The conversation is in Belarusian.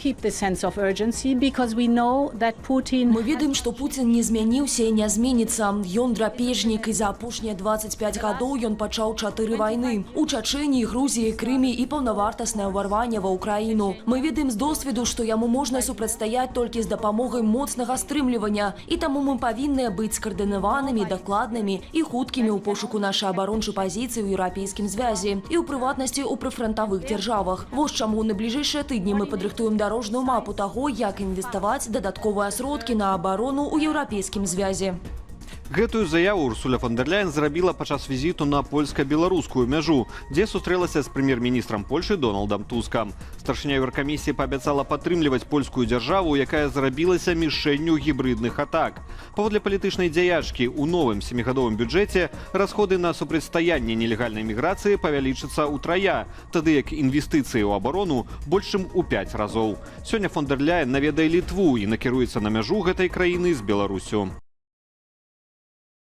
keep the sense of urgency because we know that Putin... Мы ведаем, што Пуцін не змяніўся і не зменіцца. Ён драпежнік, і за апошнія 25 гадоў ён пачаў 4 вайны. У Чачэніі, Грузіі, Крыме і паўнавартаснае ўварванне ва Ўкраіну. Мы ведаем з досведу, што яму можна супрацьстаяць толькі з дапамогай моцнага стрымлівання. І таму мы павінны быць скаардынаванымі, дакладнымі і хуткімі ў пошуку нашай абарончай пазіцыі ў Еўрапейскім звязе і ў прыватнасці ў прыфрантавых дзяржавах. Вось чаму на бліжэйшыя тыдні мы падрыхтуем дарожную мапу таго, як інвеставаць дадатковыя сродкі на абарону ў Еўрапейскім звязе. Гэтую заяву Урсуля фон дер Ляйен зрабіла падчас візіту на польска-беларускую мяжу, дзе сустрэлася з прэм'ер-міністрам Польшы Дональдам Тускам. Старшыня Еўракамісіі паабяцала падтрымліваць польскую дзяржаву, якая зрабілася мішэнню гібрыдных атак. Паводле палітычнай дзяячкі, у новым 7гадовым бюджэце расходы на супрацьстаянне нелегальнай міграцыі павялічацца ўтрая, тады як інвестыцыі ў абарону больш чым у 5 разоў. Сёння фон дер Ляйен наведае Літву і накіруецца на мяжу гэтай краіны з Беларусю.